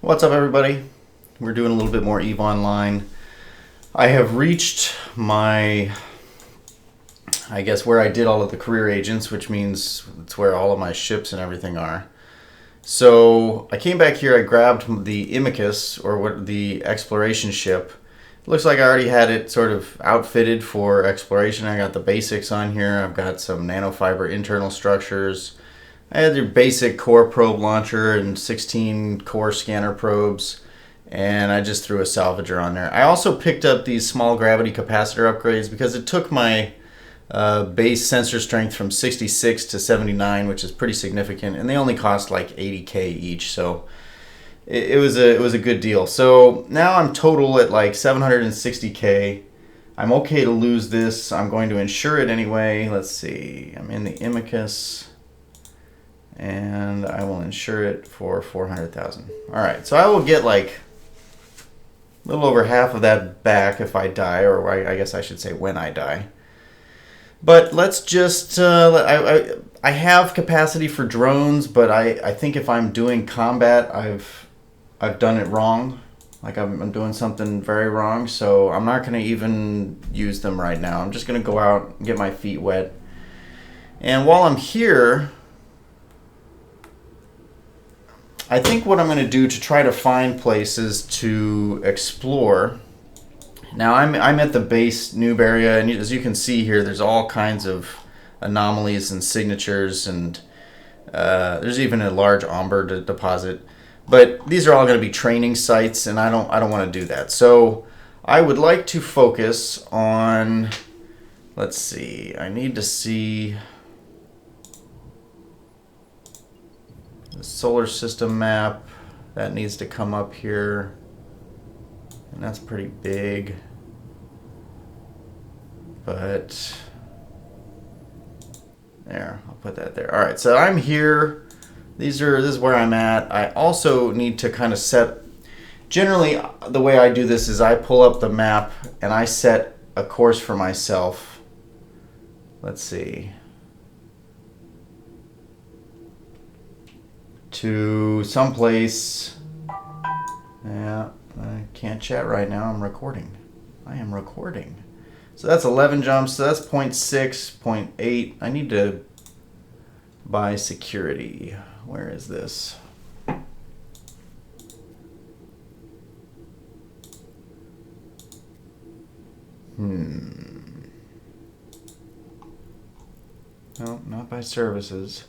What's up, everybody? We're doing a little bit more EVE Online. I have reached my, I guess, where I did all of the career agents, which means it's where all of my ships and everything are. So I came back here, I grabbed the Imicus, or what the exploration ship. It looks like I already had it sort of outfitted for exploration. I got the basics on here. I've got some nanofiber internal structures. I had your basic core probe launcher and 16 core scanner probes, and I just threw a salvager on there. I also picked up these small gravity capacitor upgrades because it took my base sensor strength from 66 to 79, which is pretty significant, and they only cost like 80K each, so it was a good deal. So now I'm total at like 760K. I'm okay to lose this. I'm going to insure it anyway. Let's see. I'm in the Imicus, and I will insure it for 400,000. All right, so I will get like a little over half of that back if I die, or I guess I should say when I die. But let's just, I have capacity for drones, but I think if I'm doing combat, I've done it wrong. Like I'm doing something very wrong, so I'm not going to even use them right now. I'm just going to go out and get my feet wet. And while I'm here, I think what I'm going to do to try to find places to explore. Now I'm at the base noob area, and as you can see here, there's all kinds of anomalies and signatures, and there's even a large Omber deposit. But these are all going to be training sites, and I don't want to do that. So I would like to focus on, let's see, I need to see the solar system map. That needs to come up here, and that's pretty big, but there, I'll put that there. All right, so I'm here. This is where I'm at. I also need to kind of set, generally the way I do this is I pull up the map and I set a course for myself. Let's see. To someplace. Yeah, I can't chat right now. I'm recording. I am recording. So that's 11 jumps. So that's 0.6, 0.8. I need to buy security. Where is this? No, not by services.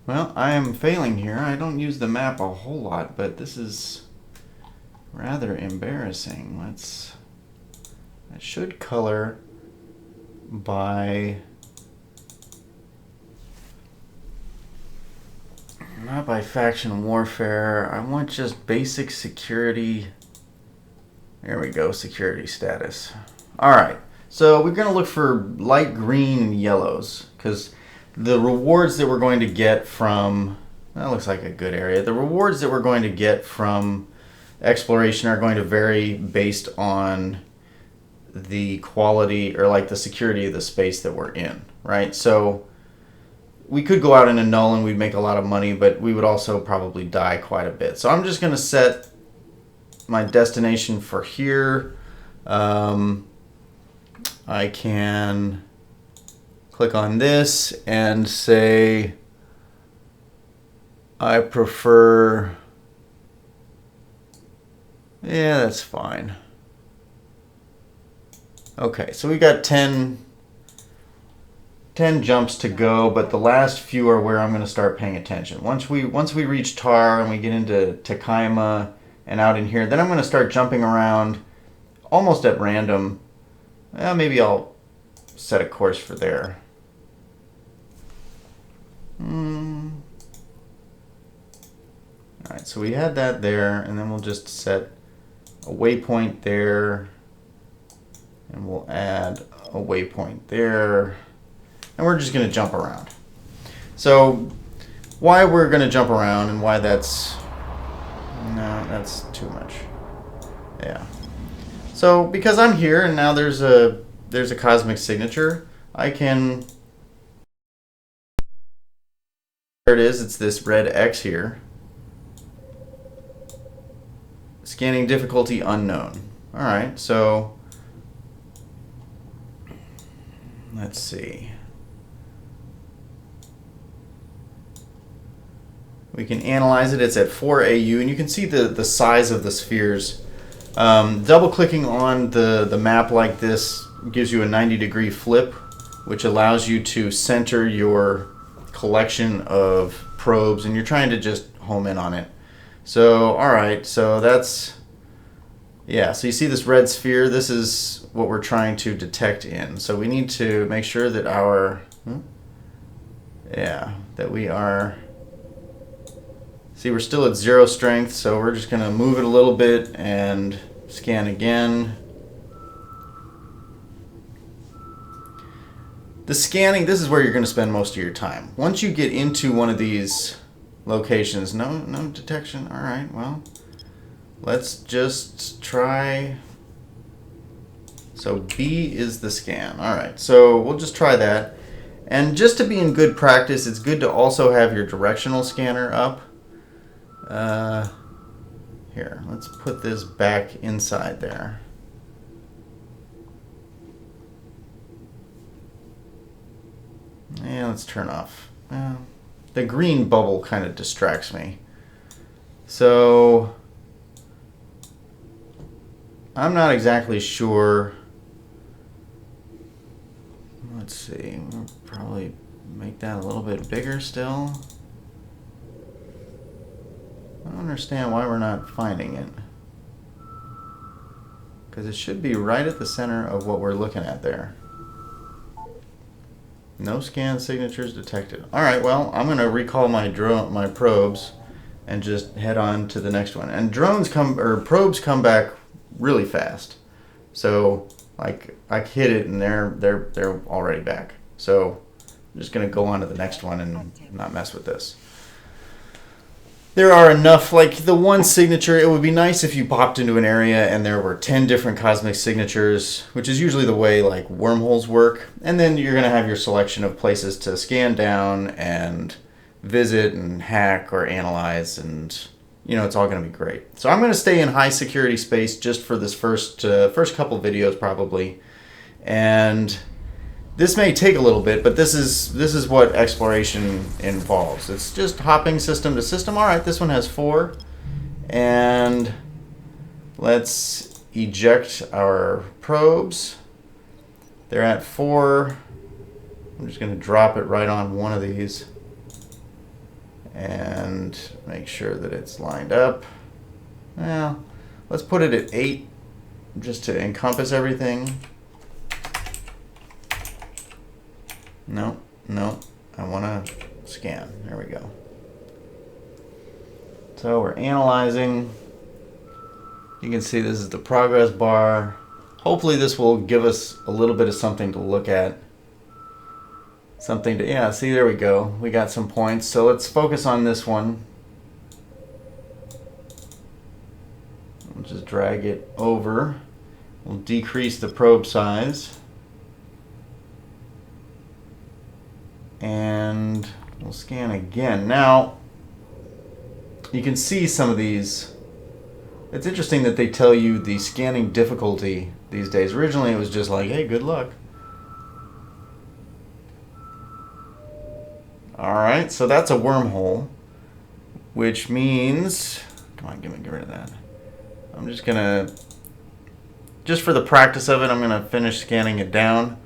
Well, I am failing here. I don't use the map a whole lot, but this is rather embarrassing. I should color by, not by faction warfare. I want just basic security. There we go, security status. All right, so we're gonna look for light green and yellows, because the rewards that we're going to get from, that looks like a good area. The rewards that we're going to get from exploration are going to vary based on the quality, or like the security of the space that we're in, right? So we could go out in a null and we'd make a lot of money, but we would also probably die quite a bit. So I'm just going to set my destination for here. I can click on this and say I prefer, yeah, that's fine. Okay, so we got 10 jumps to go, but the last few are where I'm going to start paying attention. Once we reach Tar and we get into Takaima and out in here, then I'm going to start jumping around almost at random. Maybe I'll set a course for there. Alright, so we had that there, and then we'll just set a waypoint there, and we'll add a waypoint there, and we're just going to jump around. So why we're going to jump around and why that's, no, that's too much. Yeah. So because I'm here and now there's a cosmic signature, I can There it is. It's this red X here. Scanning difficulty unknown. All right, so let's see. We can analyze it. It's at 4 AU, and you can see the size of the spheres. Double clicking on the map like this gives you a 90-degree flip, which allows you to center your collection of probes, and you're trying to just home in on it. So, all right, so that's, yeah, so you see this red sphere. This is what we're trying to detect in. So we need to make sure that that we are, see, we're still at 0 strength, so we're just going to move it a little bit and scan again. The scanning, this is where you're going to spend most of your time. Once you get into one of these locations, no detection. All right, well, let's just try. So B is the scan. All right, so we'll just try that. And just to be in good practice, it's good to also have your directional scanner up. Here, let's put this back inside there. Yeah, let's turn off. The green bubble kind of distracts me. So I'm not exactly sure. Let's see. We'll probably make that a little bit bigger still. I don't understand why we're not finding it. Because it should be right at the center of what we're looking at there. No scan signatures detected. All right, well, I'm going to recall my probes and just head on to the next one. And probes come back really fast. So, like, I hit it and they're already back. So, I'm just going to go on to the next one and not mess with this. There are enough, like the one signature, it would be nice if you popped into an area and there were 10 different cosmic signatures, which is usually the way like wormholes work. And then you're going to have your selection of places to scan down and visit and hack or analyze, and you know, it's all going to be great. So I'm going to stay in high security space just for this first couple videos probably. And this may take a little bit, but this is what exploration involves. It's just hopping system to system. All right, this one has 4. And let's eject our probes. They're at 4. I'm just going to drop it right on one of these and make sure that it's lined up. Well, let's put it at 8 just to encompass everything. No, I want to scan. There we go. So we're analyzing. You can see this is the progress bar. Hopefully this will give us a little bit of something to look at. Something to, yeah, see, there we go. We got some points. So let's focus on this one. We'll just drag it over. We'll decrease the probe size. And we'll scan again. Now, you can see some of these. It's interesting that they tell you the scanning difficulty these days. Originally, it was just like, hey, good luck. All right, so that's a wormhole, which means, come on, get rid of that. I'm just gonna, just for the practice of it, I'm gonna finish scanning it down.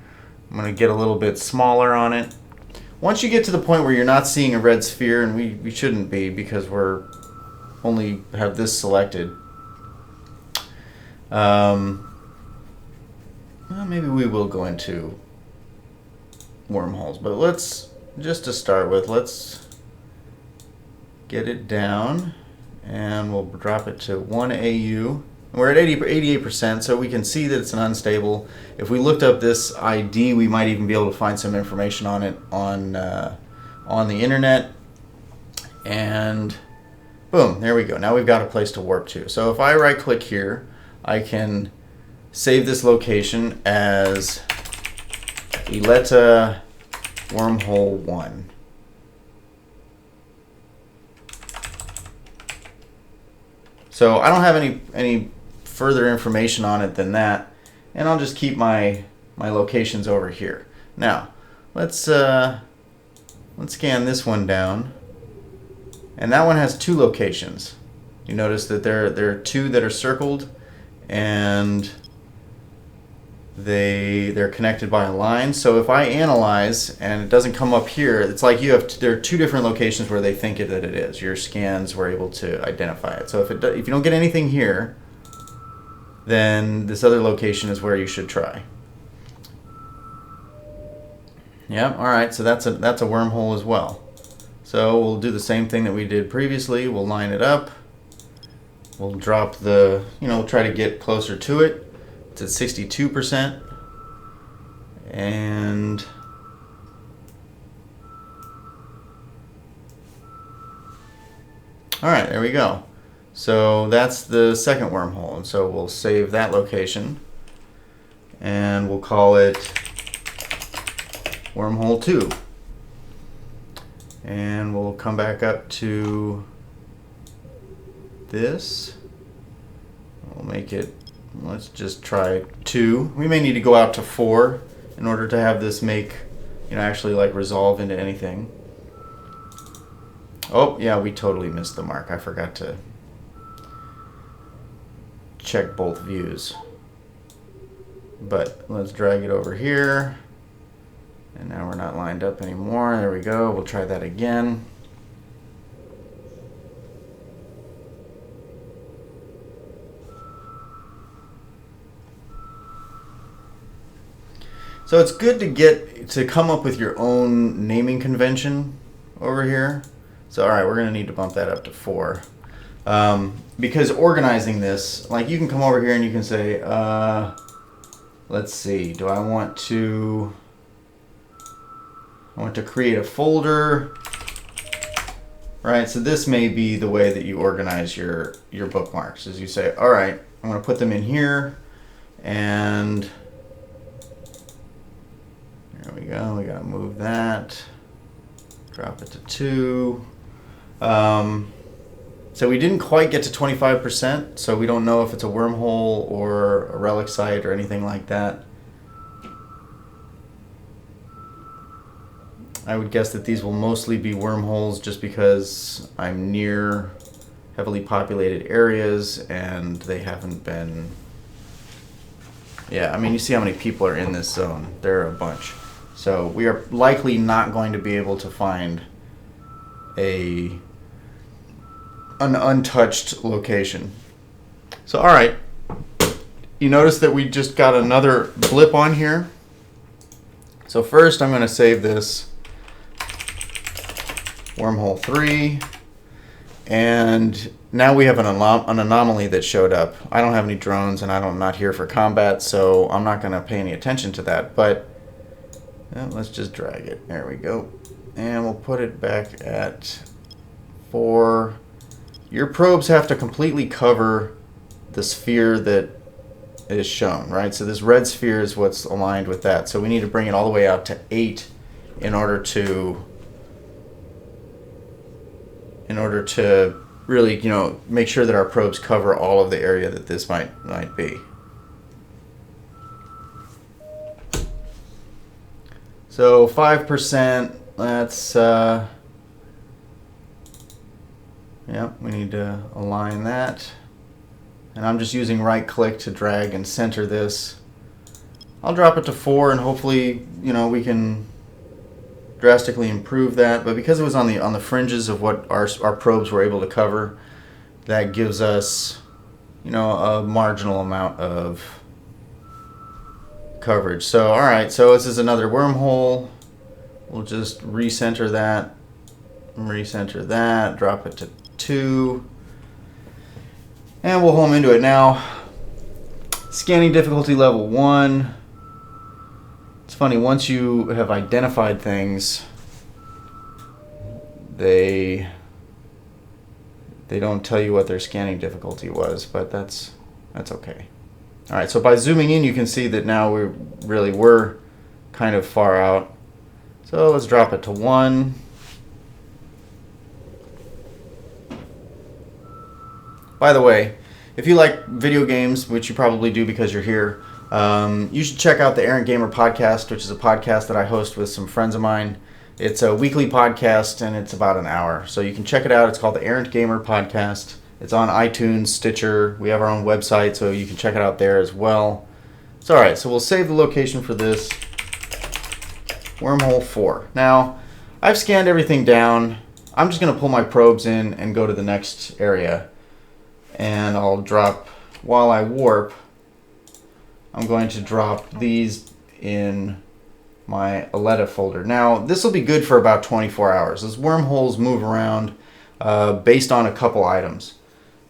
I'm gonna get a little bit smaller on it. Once you get to the point where you're not seeing a red sphere, and we shouldn't be because we're only have this selected, well, maybe we will go into wormholes, but let's, just to start with, let's get it down, and we'll drop it to 1 AU. We're at 88%, so we can see that it's an unstable. If we looked up this ID, we might even be able to find some information on it on the internet. And boom, there we go. Now we've got a place to warp to. So if I right-click here, I can save this location as Ileta Wormhole 1. So I don't have any further information on it than that, and I'll just keep my locations over here. Now let's scan this one down, and that one has 2 locations. You notice that there are 2 that are circled, and they're connected by a line. So if I analyze and it doesn't come up here, it's like there are 2 different locations where they think that it is. Your scans were able to identify it. So if you don't get anything here, then this other location is where you should try. Yeah, all right, so that's a wormhole as well. So we'll do the same thing that we did previously. We'll line it up. We'll drop we'll try to get closer to it. It's at 62%. And all right, there we go. So that's the second wormhole. And so we'll save that location, and we'll call it wormhole 2. And we'll come back up to this. We'll make it, let's just try 2. We may need to go out to 4 in order to have this make, actually like resolve into anything. Oh, yeah, we totally missed the mark. I forgot to check both views. But let's drag it over here. And now we're not lined up anymore. There we go. We'll try that again. So it's good to come up with your own naming convention over here. So all right, we're gonna need to bump that up to 4. Because organizing this, like you can come over here and you can say, let's see, do I want to create a folder, right? So this may be the way that you organize your bookmarks, is you say, all right, I'm gonna put them in here, and there we go. We gotta move that, drop it to 2. So we didn't quite get to 25%, so we don't know if it's a wormhole or a relic site or anything like that. I would guess that these will mostly be wormholes just because I'm near heavily populated areas and they haven't been... Yeah, I mean, you see how many people are in this zone. There are a bunch. So we are likely not going to be able to find an untouched location. So, all right. You notice that we just got another blip on here. So first I'm going to save this wormhole 3, and now we have an anomaly that showed up. I don't have any drones, and I'm not here for combat, so I'm not going to pay any attention to that, but let's just drag it. There we go. And we'll put it back at 4. Your probes have to completely cover the sphere that is shown, right? So this red sphere is what's aligned with that. So we need to bring it all the way out to 8 in order to really, make sure that our probes cover all of the area that this might be. So 5%, that's, we need to align that. And I'm just using right click to drag and center this. I'll drop it to 4 and hopefully, we can drastically improve that. But because it was on the fringes of what our probes were able to cover, that gives us, a marginal amount of coverage. So, all right, so this is another wormhole. We'll just recenter that, drop it to 2, and we'll home into it. Now, scanning difficulty level 1. It's funny, once you have identified things, they don't tell you what their scanning difficulty was, but that's okay. All right, so by zooming in, you can see that now we really were kind of far out. So let's drop it to 1. by the way, if you like video games, which you probably do because you're here, you should check out the Errant Gamer podcast, which is a podcast that I host with some friends of mine. It's a weekly podcast, and it's about an hour. So you can check it out. It's called the Errant Gamer podcast. It's on iTunes, Stitcher. We have our own website, so you can check it out there as well. It's all right. So we'll save the location for this. Wormhole 4. Now, I've scanned everything down. I'm just going to pull my probes in and go to the next area. And I'll drop, while I warp, I'm going to drop these in my Aletta folder. Now, this will be good for about 24 hours. Those wormholes move around based on a couple items.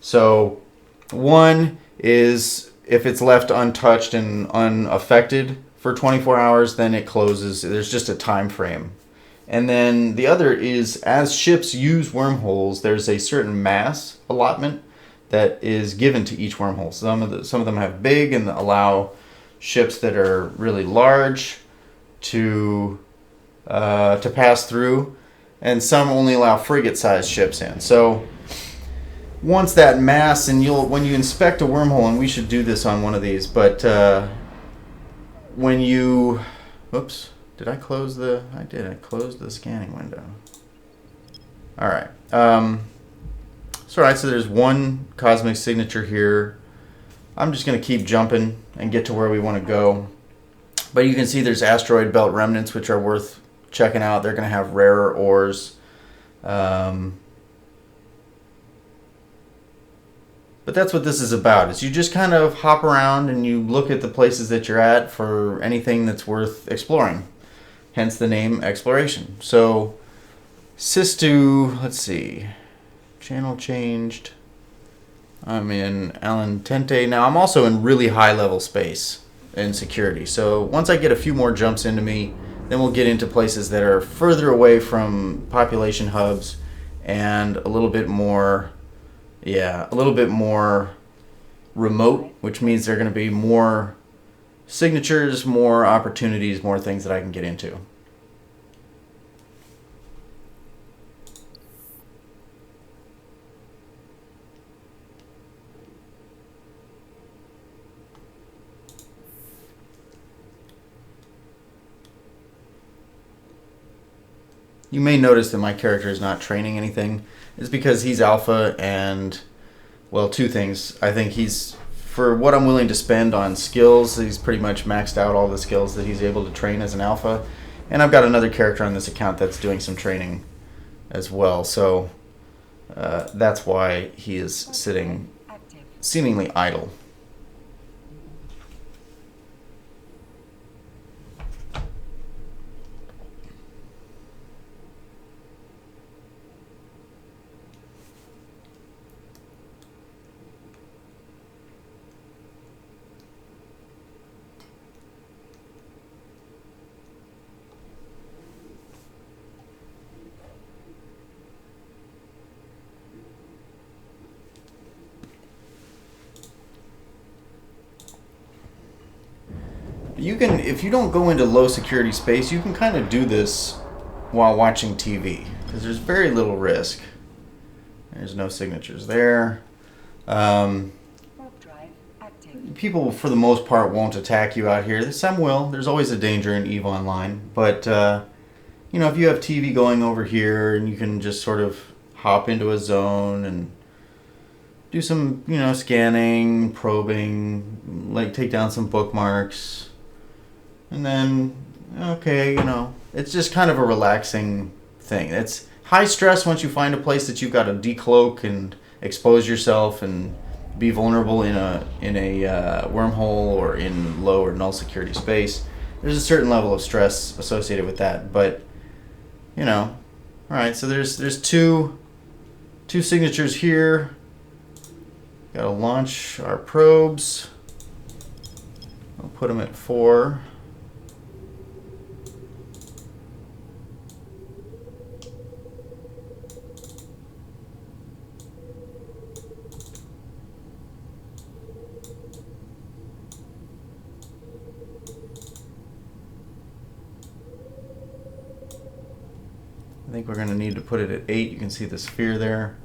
So, one is if it's left untouched and unaffected for 24 hours, then it closes. There's just a time frame. And then the other is as ships use wormholes, there's a certain mass allotment that is given to each wormhole. Some of them have big and allow ships that are really large to pass through, and some only allow frigate-sized ships in. So once that mass, and when you inspect a wormhole, and we should do this on one of these, but when you, whoops, did I close the? I did. I closed the scanning window. All right. So, all right, so there's one cosmic signature here. I'm just going to keep jumping and get to where we want to go. But you can see there's asteroid belt remnants, which are worth checking out. They're going to have rarer ores. But that's what this is about. Is you just kind of hop around and you look at the places that you're at for anything that's worth exploring. Hence the name Exploration. So, Sistu, let's see. Channel changed. I'm in Alentente. Now I'm also in really high level space and security. So once I get a few more jumps into me, then we'll get into places that are further away from population hubs and a little bit more, remote, which means there are going to be more signatures, more opportunities, more things that I can get into. You may notice that my character is not training anything. It's because he's alpha and, well, two things. I think he's, for what I'm willing to spend on skills, he's pretty much maxed out all the skills that he's able to train as an alpha. And I've got another character on this account that's doing some training as well. So that's why he is sitting seemingly idle. You can, if you don't go into low security space, you can kind of do this while watching TV because there's very little risk. There's no signatures there. People, for the most part, won't attack you out here. Some will. There's always a danger in EVE Online. But, you know, if you have TV going over here and you can just sort of hop into a zone and do some, you know, scanning, probing, like take down some bookmarks. And then, okay, you know, it's just kind of a relaxing thing. It's high stress once you find a place that you've got to decloak and expose yourself and be vulnerable in a wormhole or in low or null security space. There's a certain level of stress associated with that, but you know, all right. So there's two signatures here. Got to launch our probes. I'll put them at 4. I think we're going to need to put it at 8. You can see the sphere there.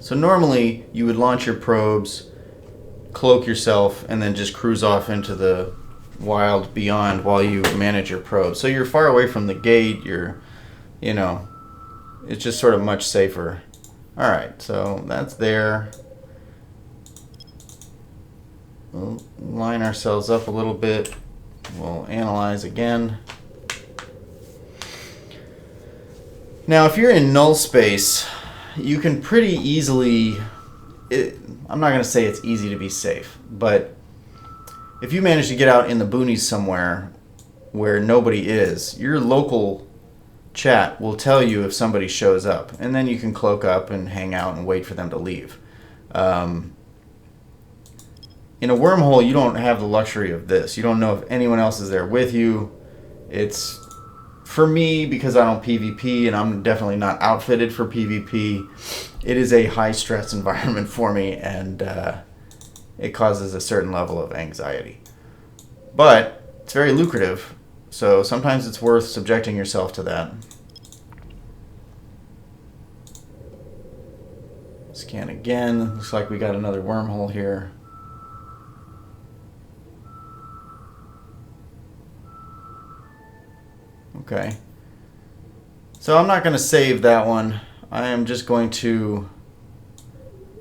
So normally you would launch your probes, cloak yourself, and then just cruise off into the wild beyond while you manage your probes. So you're far away from the gate, it's just sort of much safer. All right, so that's there. We'll line ourselves up a little bit. We'll analyze again. Now, if you're in null space, you can pretty easily, I'm not going to say it's easy to be safe, but if you manage to get out in the boonies somewhere where nobody is, your local chat will tell you if somebody shows up, and then you can cloak up and hang out and wait for them to leave. In a wormhole, you don't have the luxury of this. You don't know if anyone else is there with you. It's, for me, because I don't PvP and I'm definitely not outfitted for PvP, it is a high stress environment for me, and it causes a certain level of anxiety. But it's very lucrative, so sometimes it's worth subjecting yourself to that. Scan again. Looks like we got another wormhole here. Okay. So I'm not going to save that one. I am just going to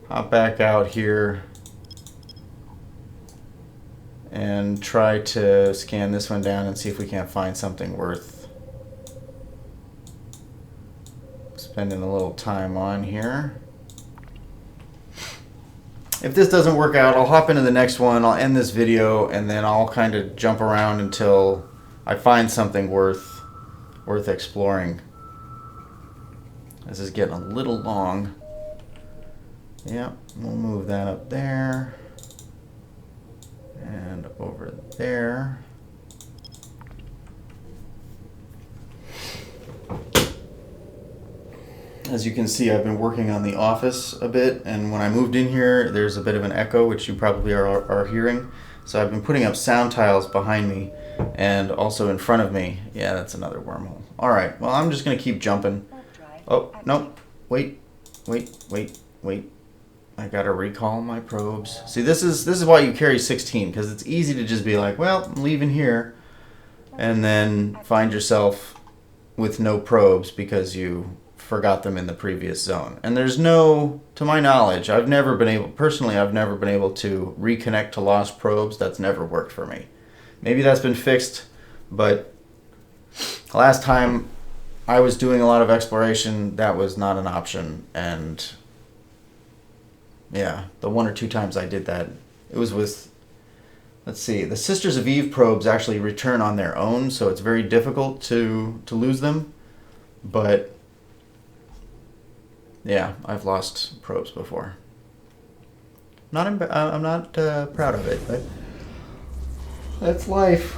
hop back out here and try to scan this one down and see if we can't find something worth spending a little time on here. If this doesn't work out, I'll hop into the next one, I'll end this video, and then I'll kind of jump around until I find something worth exploring. This is getting a little long. Yeah, we'll move that up there and over there. As you can see, I've been working on the office a bit, and when I moved in here, there's a bit of an echo, which you probably are hearing. So I've been putting up sound tiles behind me and also in front of me. Yeah, that's another wormhole. All right, well, I'm just going to keep jumping. Oh, no, wait. I got to recall my probes. See, this is why you carry 16, because it's easy to just be like, well, I'm leaving here, and then find yourself with no probes because you forgot them in the previous zone. And there's no, to my knowledge, I've never been able to reconnect to lost probes. That's never worked for me. Maybe that's been fixed, but last time I was doing a lot of exploration, that was not an option. And yeah, the one or two times I did that, it was with, let's see, the Sisters of Eve probes actually return on their own, so it's very difficult to lose them. But yeah, I've lost probes before. I'm not proud of it, but that's life.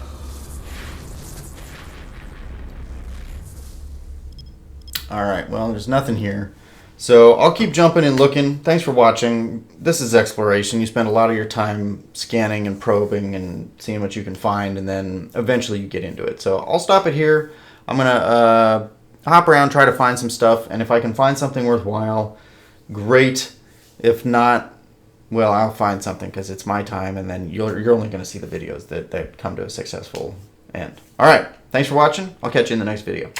All right, well, there's nothing here. So I'll keep jumping and looking. Thanks for watching. This is exploration. You spend a lot of your time scanning and probing and seeing what you can find, and then eventually you get into it. So I'll stop it here. I'm going to hop around, try to find some stuff, and if I can find something worthwhile, great. If not, well, I'll find something because it's my time, and then you're only going to see the videos that come to a successful end. All right, thanks for watching. I'll catch you in the next video.